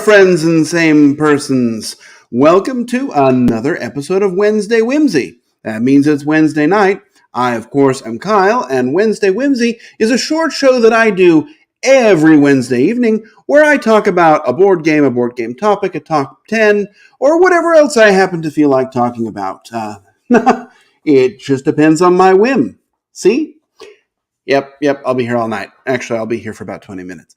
friends and same persons. Welcome to another episode of Wednesday Whimsy. That means it's Wednesday night. I, of course, am Kyle, and Wednesday Whimsy is a short show that I do every Wednesday evening where I talk about a board game topic, a top 10, or whatever else I happen to feel like talking about. It just depends on my whim. See? Yep, I'll be here all night. Actually, I'll be here for about 20 minutes.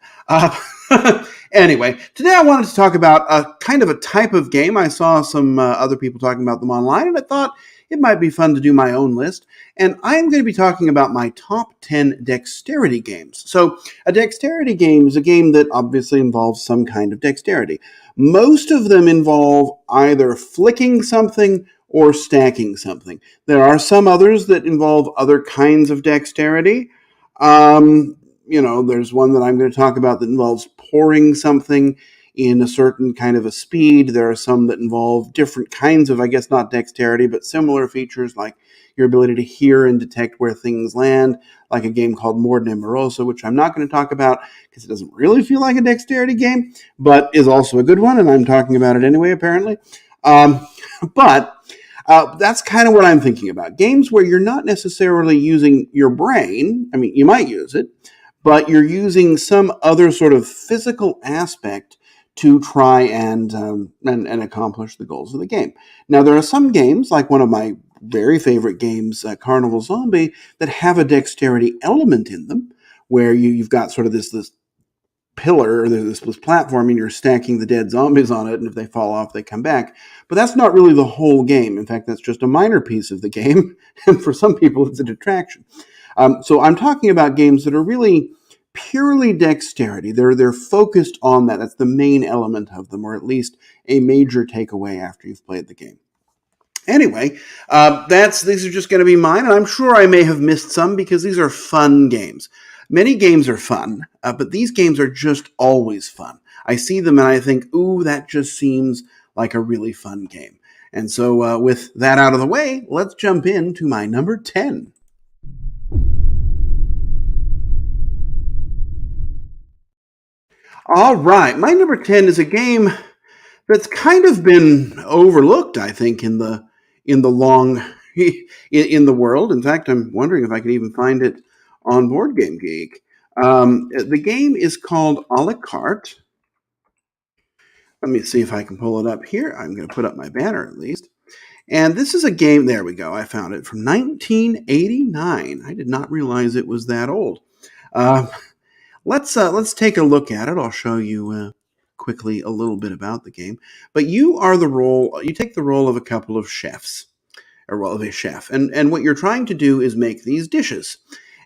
Anyway, today I wanted to talk about a kind of a type of game. I saw some other people talking about them online, and I thought it might be fun to do my own list. And I'm going to be talking about my top 10 dexterity games. So a dexterity game is a game that obviously involves some kind of dexterity. Most of them involve either flicking something or stacking something. There are some others that involve other kinds of dexterity. There's one that I'm going to talk about that involves pouring something in a certain kind of a speed. There are some that involve different kinds of, I guess, not dexterity, but similar features like your ability to hear and detect where things land, like a game called Morden and Morosa, which I'm not going to talk about because it doesn't really feel like a dexterity game, but is also a good one, and I'm talking about it anyway, apparently. But that's kind of what I'm thinking about. Games where you're not necessarily using your brain. I mean, you might use it, but you're using some other sort of physical aspect to try and accomplish the goals of the game. Now, there are some games, like one of my very favorite games, Carnival Zombie, that have a dexterity element in them, where you've got sort of this pillar, or this platform, and you're stacking the dead zombies on it, and if they fall off, they come back. But that's not really the whole game. In fact, that's just a minor piece of the game, and for some people, it's a detraction. So I'm talking about games that are really purely dexterity. They're focused on that. That's the main element of them, or at least a major takeaway after you've played the game. Anyway, these are just going to be mine, and I'm sure I may have missed some because these are fun games. Many games are fun, but these games are just always fun. I see them and I think, ooh, that just seems like a really fun game. And so with that out of the way, let's jump into my number 10. All right, my number 10 is a game that's kind of been overlooked, I think, in the long in the world. In fact, I'm wondering if I can even find it on Board Game Geek. The game is called A la Carte. Let me see if I can pull it up here. I'm going to put up my banner at least. And this is a game, there we go, I found it, from 1989. I did not realize it was that old. Let's take a look at it. I'll show you quickly a little bit about the game. But you take the role of a couple of chefs, or well, of a chef. And what you're trying to do is make these dishes.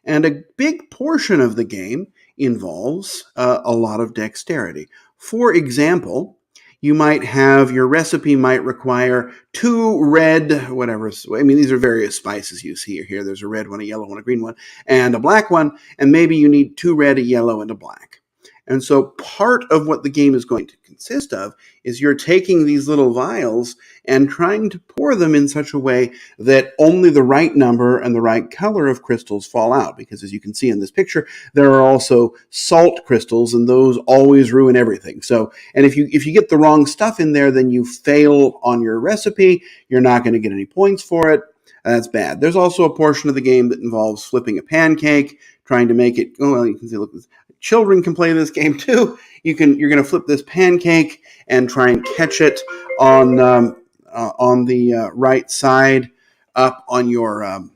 And a big portion of the game involves a lot of dexterity. For example, your recipe might require 2 red, whatever. I mean, these are various spices you see here. There's a red one, a yellow one, a green one, and a black one. And maybe you need 2 red, a yellow, and a black. And so part of what the game is going to consist of is you're taking these little vials and trying to pour them in such a way that only the right number and the right color of crystals fall out. Because as you can see in this picture, there are also salt crystals, and those always ruin everything. So, and if you get the wrong stuff in there, then you fail on your recipe. You're not going to get any points for it. That's bad. There's also a portion of the game that involves flipping a pancake, trying to make it. Oh, well, you can see. Look, children can play this game too. You're going to flip this pancake and try and catch it on the right side up on your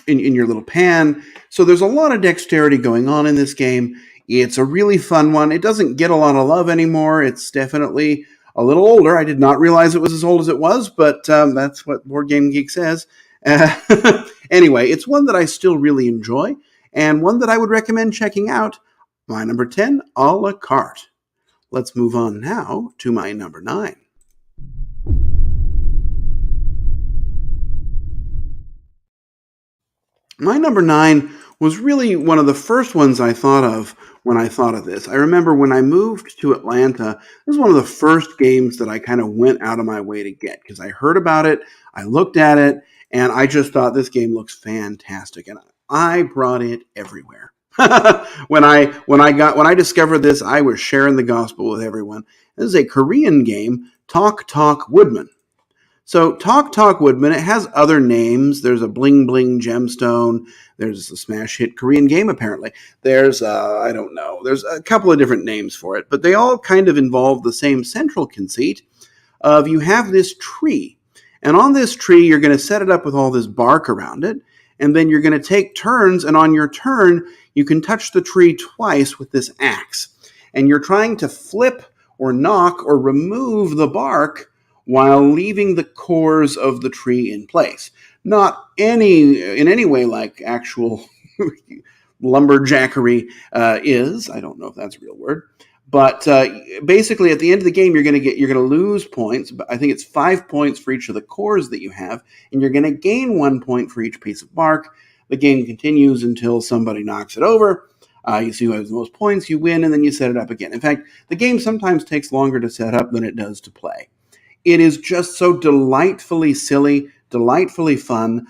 in your little pan. So there's a lot of dexterity going on in this game. It's a really fun one. It doesn't get a lot of love anymore. It's definitely a little older. I did not realize it was as old as it was, but that's what Board Game Geek says. Anyway, it's one that I still really enjoy, and one that I would recommend checking out. My number 10, A la Carte. Let's move on now to my number 9. My number 9 was really one of the first ones I thought of when I thought of this. I remember when I moved to Atlanta, this was one of the first games that I kind of went out of my way to get because I heard about it, I looked at it, and I just thought this game looks fantastic, and I brought it everywhere. When I discovered this, I was sharing the gospel with everyone. This is a Korean game, Talk Talk Woodman. So Talk Woodman, it has other names. There's a Bling Bling Gemstone. There's a smash hit Korean game, apparently. There's, I don't know, there's a couple of different names for it, but they all kind of involve the same central conceit of you have this tree. And on this tree, you're going to set it up with all this bark around it. And then you're going to take turns. And on your turn, you can touch the tree twice with this axe. And you're trying to flip or knock or remove the bark while leaving the cores of the tree in place. Not in any way like actual lumberjackery is. I don't know if that's a real word. But basically, at the end of the game, you're going to lose points. I think it's 5 points for each of the cores that you have, and you're going to gain 1 point for each piece of bark. The game continues until somebody knocks it over. You see who has the most points, you win, and then you set it up again. In fact, the game sometimes takes longer to set up than it does to play. It is just so delightfully silly, delightfully fun.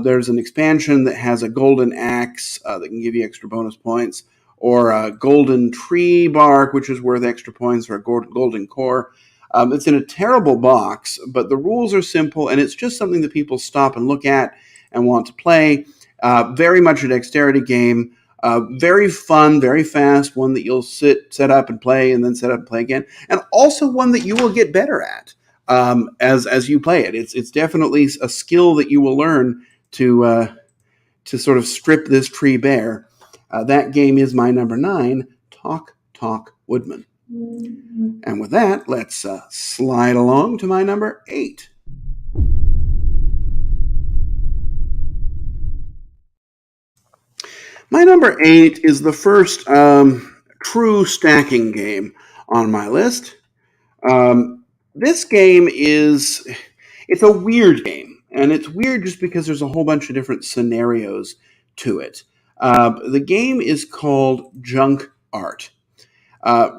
There's an expansion that has a golden axe that can give you extra bonus points, or a golden tree bark, which is worth extra points, or a golden core. It's in a terrible box, but the rules are simple, and it's just something that people stop and look at and want to play. Very much a dexterity game. Very fun, very fast, one that you'll set up and play, and then set up and play again. And also one that you will get better at as you play it. It's definitely a skill that you will learn to sort of strip this tree bare. That game is my number 9, Talk Talk Woodman. And with that, let's slide along to my number 8. My number 8 is the first true stacking game on my list. This game it's a weird game, and it's weird just because there's a whole bunch of different scenarios to it. The game is called Junk Art.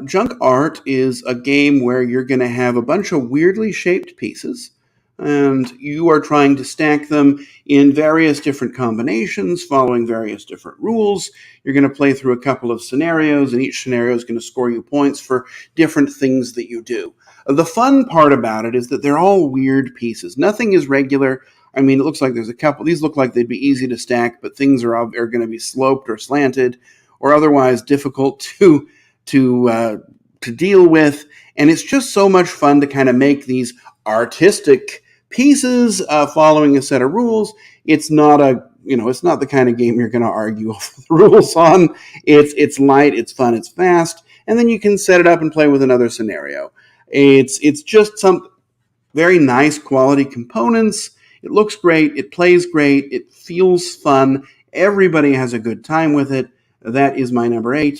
Junk Art is a game where you're going to have a bunch of weirdly shaped pieces, and you are trying to stack them in various different combinations, following various different rules. You're going to play through a couple of scenarios, and each scenario is going to score you points for different things that you do. The fun part about it is that they're all weird pieces. Nothing is regular. I mean, it looks like there's a couple. These look like they'd be easy to stack, but things are going to be sloped or slanted or otherwise difficult to deal with. And it's just so much fun to kind of make these artistic pieces following a set of rules. It's not the kind of game you're going to argue over the rules on. It's light, it's fun, it's fast, and then you can set it up and play with another scenario. It's just some very nice quality components. It looks great, it plays great, it feels fun. Everybody has a good time with it. That is my number 8,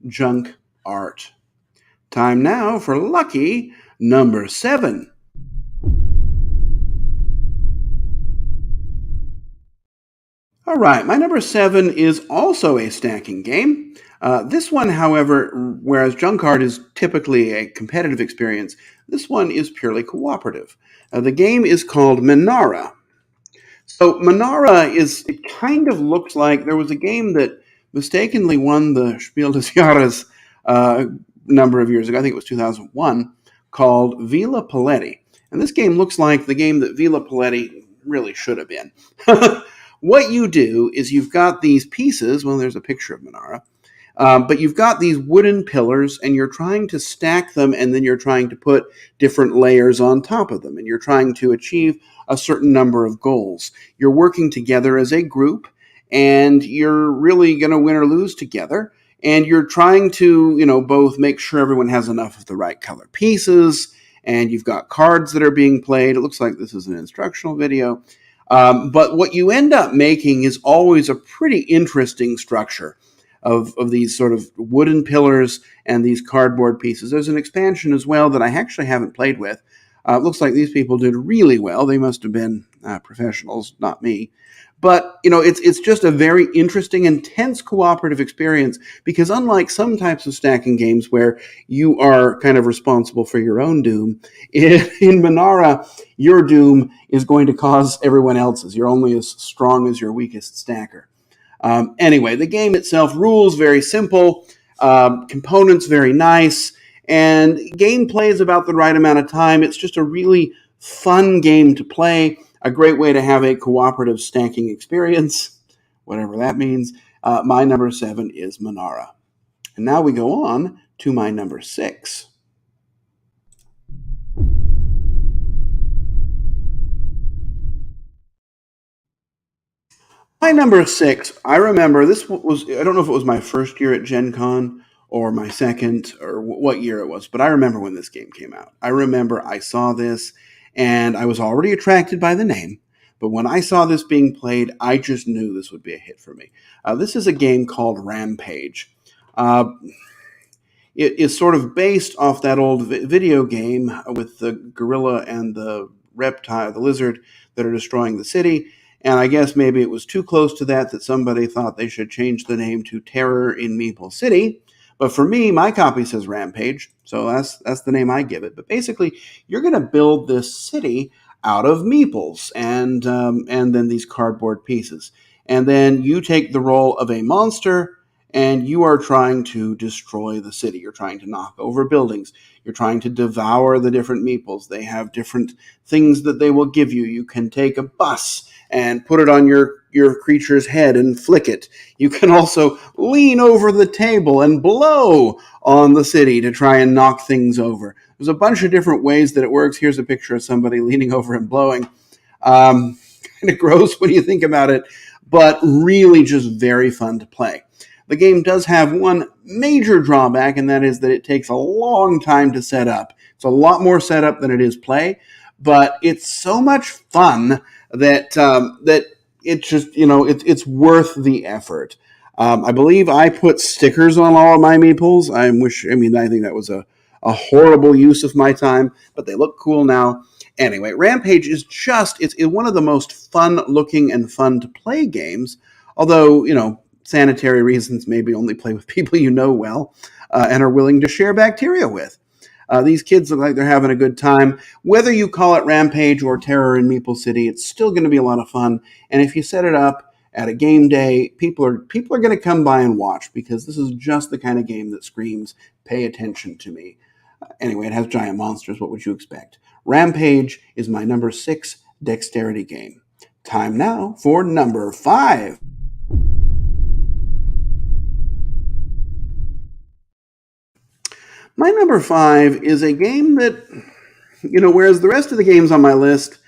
Junk Art. Time now for lucky number 7. All right, my number 7 is also a stacking game. This one, however, whereas Junk Art is typically a competitive experience, this one is purely cooperative. The game is called Minara. So Minara it kind of looks like there was a game that mistakenly won the Spiel des Jahres a number of years ago. I think it was 2001, called Villa Paletti. And this game looks like the game that Villa Paletti really should have been. What you do is you've got these pieces. Well, there's a picture of Minara. But you've got these wooden pillars, and you're trying to stack them, and then you're trying to put different layers on top of them, and you're trying to achieve a certain number of goals. You're working together as a group, and you're really going to win or lose together, and you're trying to, both make sure everyone has enough of the right color pieces, and you've got cards that are being played. It looks like this is an instructional video. But what you end up making is always a pretty interesting structure of these sort of wooden pillars and these cardboard pieces. There's an expansion as well that I actually haven't played with. It looks like these people did really well. They must have been professionals, not me. But, it's just a very interesting, intense cooperative experience because unlike some types of stacking games where you are kind of responsible for your own doom, in Minara, your doom is going to cause everyone else's. You're only as strong as your weakest stacker. Anyway, the game itself, rules very simple, components very nice, and gameplay is about the right amount of time. It's just a really fun game to play, a great way to have a cooperative stacking experience, whatever that means. My number 7 is Monara. And now we go on to my number 6. My number 6, I remember this was, I don't know if it was my first year at Gen Con or my second or what year it was, but I remember when this game came out. I remember I saw this and I was already attracted by the name, but when I saw this being played, I just knew this would be a hit for me. This is a game called Rampage. Uh, it is sort of based off that old video game with the gorilla and the reptile, the lizard, that are destroying the city. And I guess maybe it was too close to that somebody thought they should change the name to Terror in Meeple City. But for me, my copy says Rampage, so that's the name I give it. But basically, you're going to build this city out of meeples and then these cardboard pieces, and then you take the role of a monster and you are trying to destroy the city. You're trying to knock over buildings. You're trying to devour the different meeples. They have different things that they will give you. You can take a bus and put it on your creature's head and flick it. You can also lean over the table and blow on the city to try and knock things over. There's a bunch of different ways that it works. Here's a picture of somebody leaning over and blowing. Kind of gross when you think about it, but really just very fun to play. The game does have one major drawback, and that is that it takes a long time to set up. It's a lot more setup than it is play, but it's so much fun that that it's just, it's worth the effort. I believe I put stickers on all of my meeples. I think that was a horrible use of my time, but they look cool now. Anyway, Rampage is it's one of the most fun looking and fun to play games, although, sanitary reasons, maybe only play with people you know well and are willing to share bacteria with. These kids look like they're having a good time. Whether you call it Rampage or Terror in Meeple City, it's still going to be a lot of fun. And if you set it up at a game day, people are going to come by and watch, because this is just the kind of game that screams, pay attention to me. Anyway, it has giant monsters. What would you expect? Rampage is my number 6 dexterity game. Time now for number 5. My number 5 is a game that, whereas the rest of the games on my list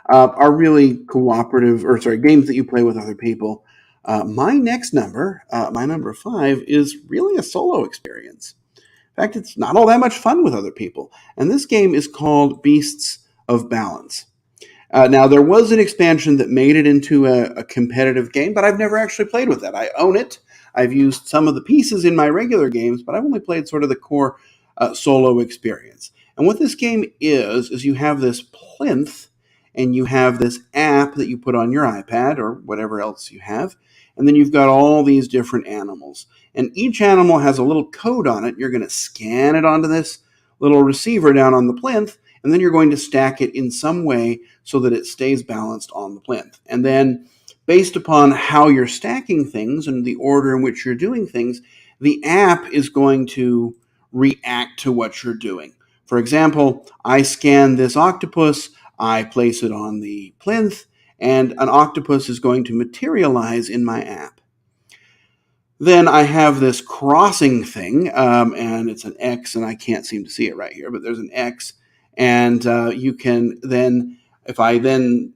are really games that you play with other people. My number 5, is really a solo experience. In fact, it's not all that much fun with other people. And this game is called Beasts of Balance. Now, there was an expansion that made it into a competitive game, but I've never actually played with that. I own it. I've used some of the pieces in my regular games, but I've only played sort of the core solo experience. And what this game is you have this plinth, and you have this app that you put on your iPad or whatever else you have, and then you've got all these different animals. And each animal has a little code on it. You're going to scan it onto this little receiver down on the plinth, and then you're going to stack it in some way so that it stays balanced on the plinth. And then, based upon how you're stacking things and the order in which you're doing things, the app is going to react to what you're doing. For example, I scan this octopus, I place it on the plinth, and an octopus is going to materialize in my app. Then I have this crossing thing, and it's an X, and I can't seem to see it right here, but there's an X, and you can then, if I then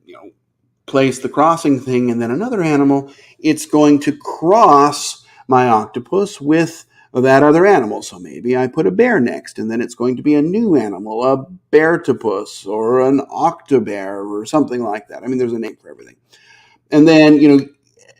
place the crossing thing and then another animal, it's going to cross my octopus with that other animal. So maybe I put a bear next, and then it's going to be a new animal, a beartopus or an octobear or something like that. I mean, there's a name for everything. And then,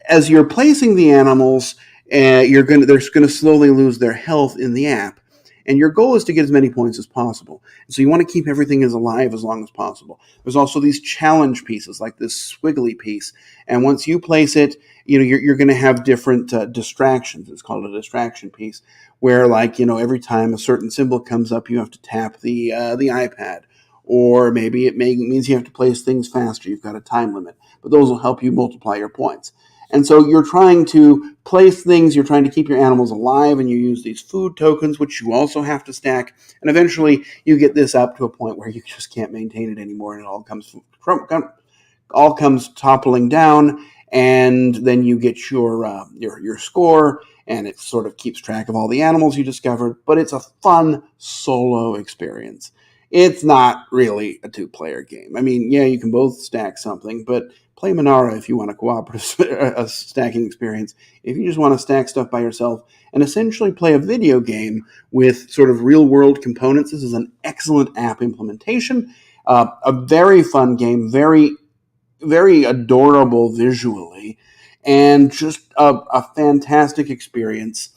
as you're placing the animals, they're going to slowly lose their health in the app. And your goal is to get as many points as possible. So you want to keep everything as alive as long as possible. There's also these challenge pieces, like this squiggly piece. And once you place it, you're going to have different distractions. It's called a distraction piece, where every time a certain symbol comes up, you have to tap the iPad. Or maybe it means you have to place things faster. You've got a time limit. But those will help you multiply your points. And so you're trying to place things, you're trying to keep your animals alive, and you use these food tokens, which you also have to stack. And eventually you get this up to a point where you just can't maintain it anymore, and it all comes toppling down, and then you get your score, and it sort of keeps track of all the animals you discovered. But it's a fun solo experience. It's not really a two-player game. I mean, yeah, you can both stack something, but play Monara if you want a cooperative a stacking experience. If you just want to stack stuff by yourself and essentially play a video game with sort of real-world components, this is an excellent app implementation. A very fun game, very very adorable visually, and just a fantastic experience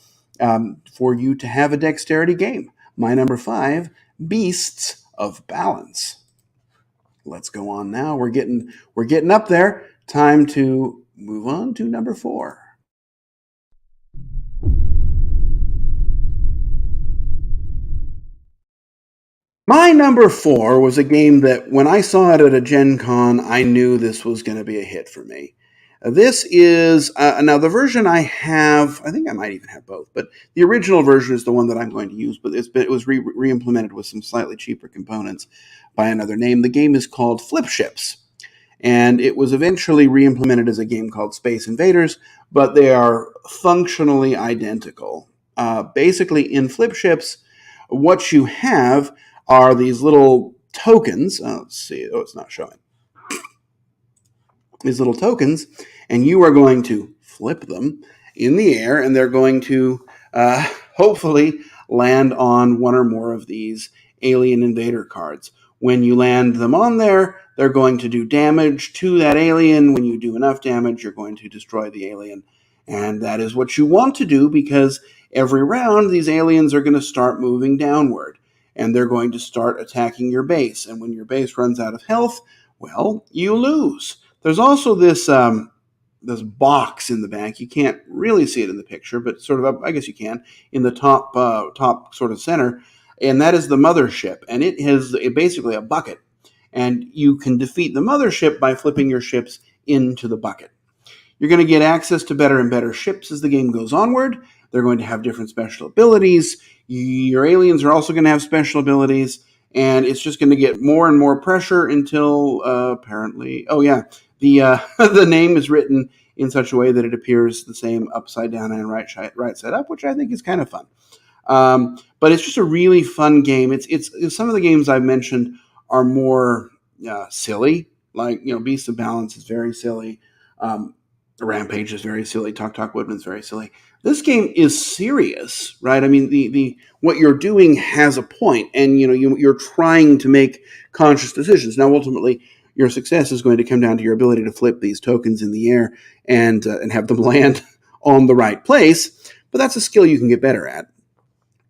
for you to have a dexterity game. My number 5, Beasts of Balance. Let's go on now. We're getting up there. Time to move on to number 4. My number 4 was a game that when I saw it at a Gen Con, I knew this was going to be a hit for me. This is, now the version I have, I think I might even have both, but the original version is the one that I'm going to use, but it was re-implemented with some slightly cheaper components by another name. The game is called Flip Ships, and it was eventually re-implemented as a game called Space Invaders, but they are functionally identical. Basically, in Flip Ships, what you have are these little tokens. Let's see. Oh, it's not showing. These little tokens, and you are going to flip them in the air, and they're going to hopefully land on one or more of these alien invader cards. When you land them on there, they're going to do damage to that alien. When you do enough damage, you're going to destroy the alien. And that is what you want to do, because every round, these aliens are going to start moving downward, and they're going to start attacking your base. And when your base runs out of health, well, you lose. There's also this box in the back. You can't really see it in the picture, but sort of up, I guess you can, in the top sort of center, and that is the mothership. And it has basically a bucket, and you can defeat the mothership by flipping your ships into the bucket. You're going to get access to better and better ships as the game goes onward. They're going to have different special abilities. Your aliens are also going to have special abilities, and it's just going to get more and more pressure until apparently, oh yeah, the name is written in such a way that it appears the same upside down and right side up, which I think is kind of fun. But it's just a really fun game. It's some of the games I've mentioned are more silly, like Beasts of Balance is very silly. Rampage is very silly. Talk Woodman is very silly. This game is serious, right? I mean, the what you're doing has a point, and you're trying to make conscious decisions. Now, ultimately, your success is going to come down to your ability to flip these tokens in the air and have them land on the right place. But that's a skill you can get better at.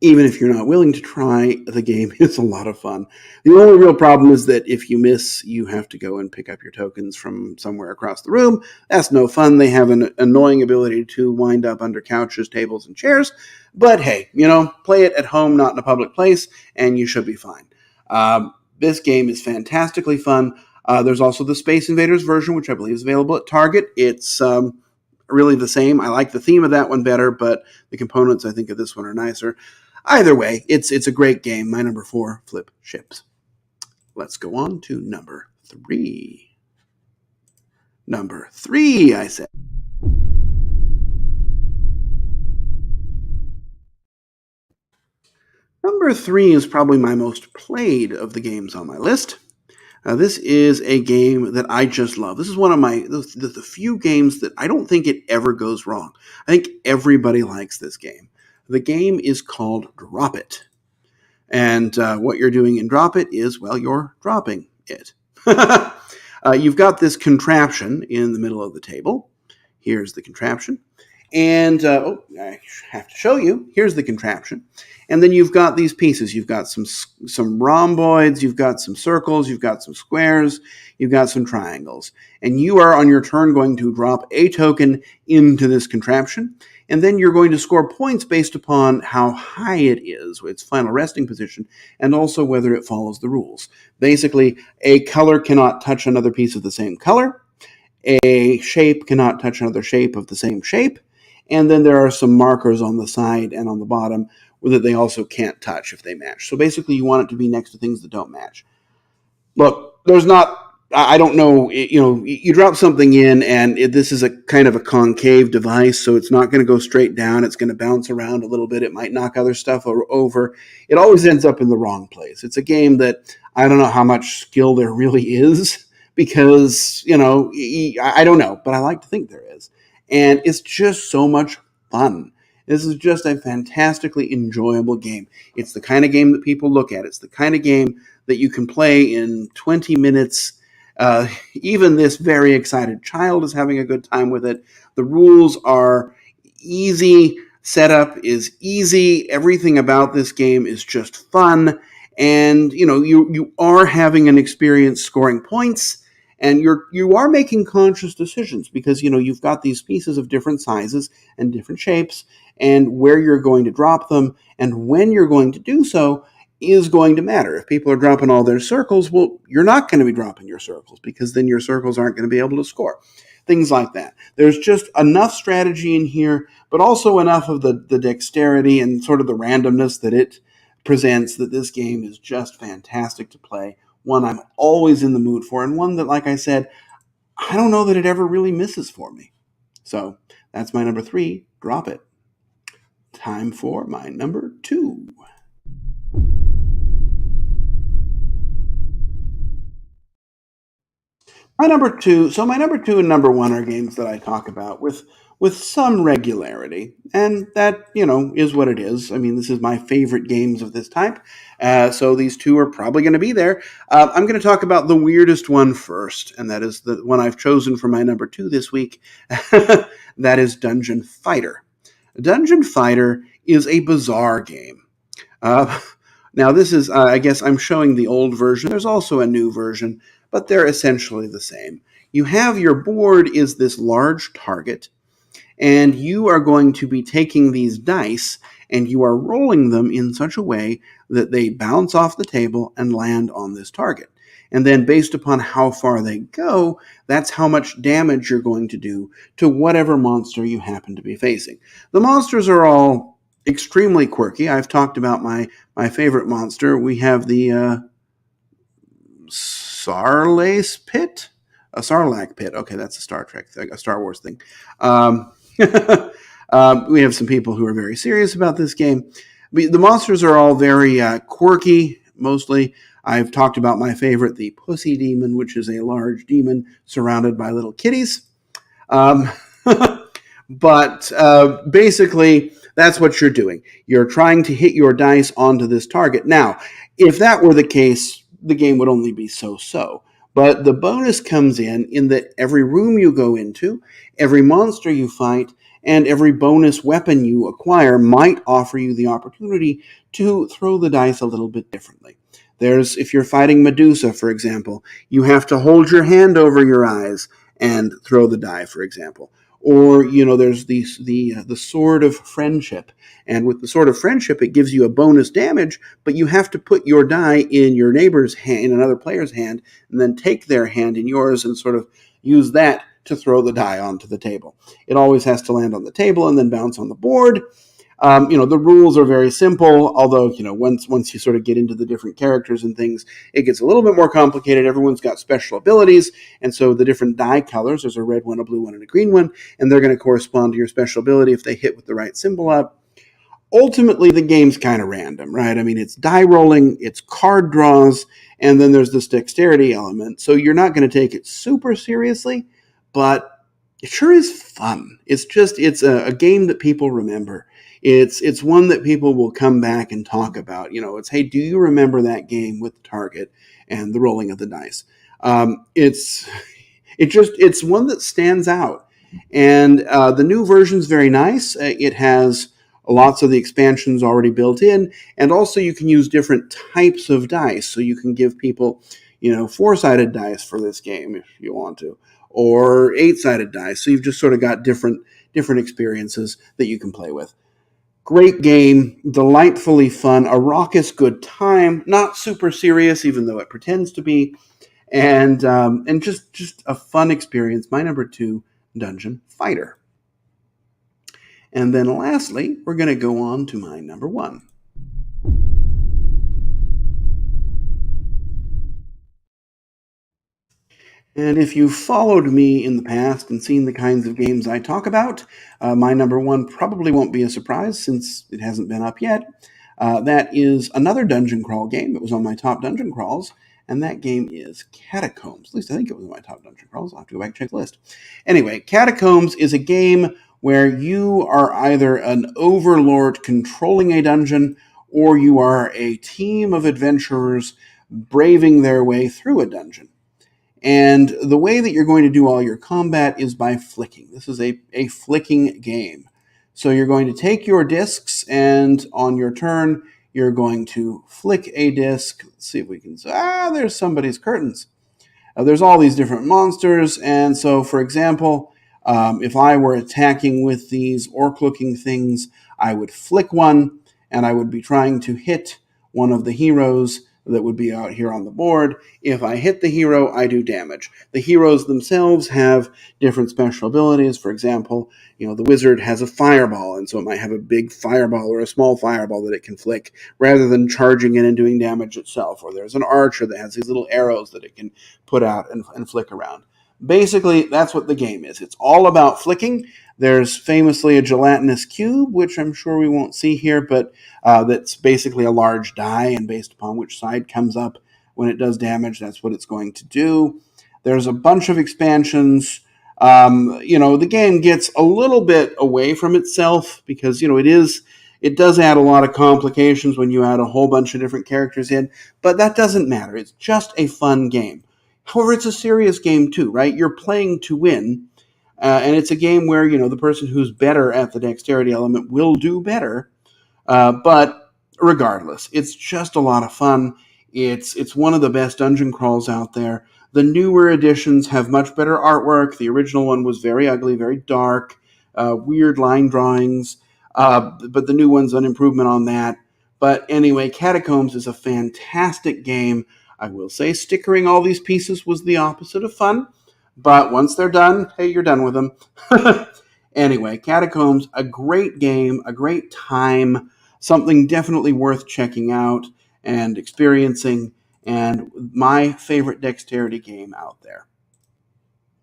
Even if you're not willing to try, the game is a lot of fun. The only real problem is that if you miss, you have to go and pick up your tokens from somewhere across the room. That's no fun. They have an annoying ability to wind up under couches, tables, and chairs. But hey, play it at home, not in a public place, and you should be fine. This game is fantastically fun. There's also the Space Invaders version, which I believe is available at Target. It's really the same. I like the theme of that one better, but the components, I think, of this one are nicer. Either way, it's a great game. My number 4, Flip Ships. Let's go on to number 3. Number 3, I said. Number 3 is probably my most played of the games on my list. This is a game that I just love. This is one of the few games that I don't think it ever goes wrong. I think everybody likes this game. The game is called Drop It. And what you're doing in Drop It is, well, you're dropping it. You've got this contraption in the middle of the table. Here's the contraption. And, I have to show you. Here's the contraption. And then you've got these pieces. You've got some rhomboids, you've got some circles, you've got some squares, you've got some triangles. And you are, on your turn, going to drop a token into this contraption. And then you're going to score points based upon how high it is, its final resting position, and also whether it follows the rules. Basically, a color cannot touch another piece of the same color. a shape cannot touch another shape of the same shape. And then there are some markers on the side and on the bottom that they also can't touch if they match. So basically, you want it to be next to things that don't match. Look, there's not. I don't know. You drop something in, and this is a kind of a concave device, so it's not going to go straight down. It's going to bounce around a little bit. It might knock other stuff over. It always ends up in the wrong place. It's a game that I don't know how much skill there really is because I don't know, but I like to think there is, and it's just so much fun. This is just a fantastically enjoyable game. It's the kind of game that people look at. It's the kind of game that you can play in 20 minutes. Even this very excited child is having a good time with it. The rules are easy. Setup is easy. Everything about this game is just fun. And you are having an experience scoring points, and you are making conscious decisions because you've got these pieces of different sizes and different shapes, and where you're going to drop them and when you're going to do so is going to matter. If people are dropping all their circles, well, you're not going to be dropping your circles because then your circles aren't going to be able to score. Things like that. There's just enough strategy in here, but also enough of the dexterity and sort of the randomness that it presents that this game is just fantastic to play. One I'm always in the mood for, and one that, like I said, I don't know that it ever really misses for me. So that's my number 3. Drop it. Time for my number 2. My number 2. So my number 2 and number 1 are games that I talk about with some regularity, and that is what it is. I mean, this is my favorite games of this type, so these two are probably going to be there. I'm going to talk about the weirdest one first, and that is the one I've chosen for my number 2 this week. That is Dungeon Fighter. Dungeon Fighter is a bizarre game. Now, this is, I guess I'm showing the old version. There's also a new version, but they're essentially the same. You have your board is this large target, and you are going to be taking these dice and you are rolling them in such a way that they bounce off the table and land on this target. And then based upon how far they go, that's how much damage you're going to do to whatever monster you happen to be facing. The monsters are all extremely quirky. I've talked about my favorite monster. We have the Sarlace Pit? A Sarlacc Pit. Okay, that's a Star Trek thing, a Star Wars thing. We have some people who are very serious about this game. The monsters are all very quirky, mostly. I've talked about my favorite, the Pussy Demon, which is a large demon surrounded by little kitties. But basically, that's what you're doing. You're trying to hit your dice onto this target. Now, if that were the case, the game would only be so-so. But the bonus comes in that every room you go into, every monster you fight, and every bonus weapon you acquire might offer you the opportunity to throw the dice a little bit differently. If you're fighting Medusa, for example, you have to hold your hand over your eyes and throw the die, for example. Or, there's the Sword of Friendship. And with the Sword of Friendship, it gives you a bonus damage, but you have to put your die in your neighbor's hand, in another player's hand, and then take their hand in yours and sort of use that to throw the die onto the table. It always has to land on the table and then bounce on the board. The rules are very simple, although, once you sort of get into the different characters and things, it gets a little bit more complicated. Everyone's got special abilities, and so the different die colors, there's a red one, a blue one, and a green one, and they're going to correspond to your special ability if they hit with the right symbol up. Ultimately, the game's kind of random, right? I mean, it's die rolling, it's card draws, and then there's this dexterity element, so you're not going to take it super seriously, but it sure is fun. It's a game that people remember. It's one that people will come back and talk about. It's, hey, do you remember that game with the target and the rolling of the dice? It's one that stands out. And the new version's very nice. It has lots of the expansions already built in, and also you can use different types of dice. So you can give people, 4-sided dice for this game if you want to, or 8-sided dice. So you've just sort of got different experiences that you can play with. Great game, delightfully fun, a raucous good time, not super serious, even though it pretends to be. and just a fun experience. My number 2, Dungeon Fighter. And then lastly, we're going to go on to my number 1. And if you've followed me in the past and seen the kinds of games I talk about, my number 1 probably won't be a surprise since it hasn't been up yet. That is another dungeon crawl game. It was on my top dungeon crawls, and that game is Catacombs. At least I think it was on my top dungeon crawls. I'll have to go back and check the list. Anyway, Catacombs is a game where you are either an overlord controlling a dungeon, or you are a team of adventurers braving their way through a dungeon. And the way that you're going to do all your combat is by flicking. This is a flicking game. So you're going to take your discs, and on your turn, you're going to flick a disc. Let's see if we can... there's somebody's curtains. There's all these different monsters, and so, for example, if I were attacking with these orc-looking things, I would flick one, and I would be trying to hit one of the heroes that would be out here on the board. If I hit the hero, I do damage. The heroes themselves have different special abilities. For example, the wizard has a fireball, and so it might have a big fireball or a small fireball that it can flick rather than charging in and doing damage itself. Or there's an archer that has these little arrows that it can put out and flick around. Basically, that's what the game is. It's all about flicking. There's famously a gelatinous cube, which I'm sure we won't see here, but that's basically a large die, and based upon which side comes up when it does damage, that's what it's going to do. There's a bunch of expansions. The game gets a little bit away from itself because, it does add a lot of complications when you add a whole bunch of different characters in, but that doesn't matter. It's just a fun game. However, it's a serious game too, right? You're playing to win, and it's a game where, the person who's better at the dexterity element will do better, but regardless, it's just a lot of fun. It's one of the best dungeon crawls out there. The newer editions have much better artwork. The original one was very ugly, very dark, weird line drawings, but the new one's an improvement on that. But anyway, Catacombs is a fantastic game. I will say stickering all these pieces was the opposite of fun, but once they're done, hey, you're done with them. Anyway, Catacombs, a great game, a great time, something definitely worth checking out and experiencing, and my favorite dexterity game out there.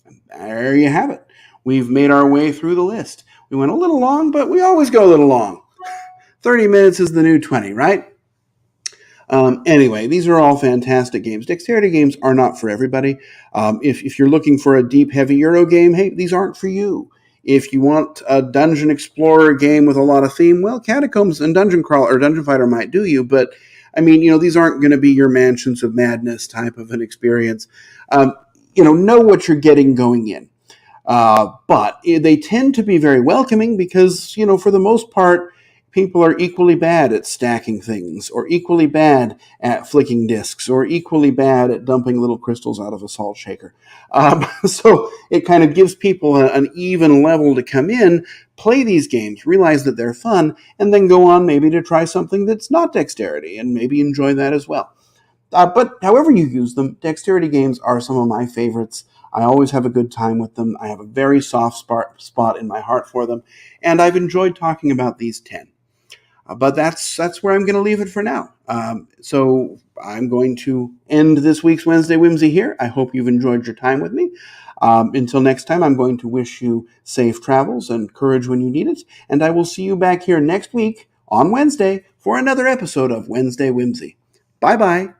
And there you have it. We've made our way through the list. We went a little long, but we always go a little long. 30 minutes is the new 20, right? Anyway, these are all fantastic games. Dexterity games are not for everybody. If you're looking for a deep, heavy Euro game, hey, these aren't for you. If you want a dungeon explorer game with a lot of theme, well, Catacombs and Dungeon Crawler or Dungeon Fighter might do you, but these aren't going to be your Mansions of Madness type of an experience. Know what you're getting going in. But they tend to be very welcoming because, for the most part, people are equally bad at stacking things, or equally bad at flicking discs, or equally bad at dumping little crystals out of a salt shaker. So it kind of gives people an even level to come in, play these games, realize that they're fun, and then go on maybe to try something that's not dexterity, and maybe enjoy that as well. But however you use them, dexterity games are some of my favorites. I always have a good time with them. I have a very soft spot in my heart for them, and I've enjoyed talking about these 10. But that's where I'm going to leave it for now. So I'm going to end this week's Wednesday Whimsy here. I hope you've enjoyed your time with me. Until next time, I'm going to wish you safe travels and courage when you need it. And I will see you back here next week on Wednesday for another episode of Wednesday Whimsy. Bye-bye.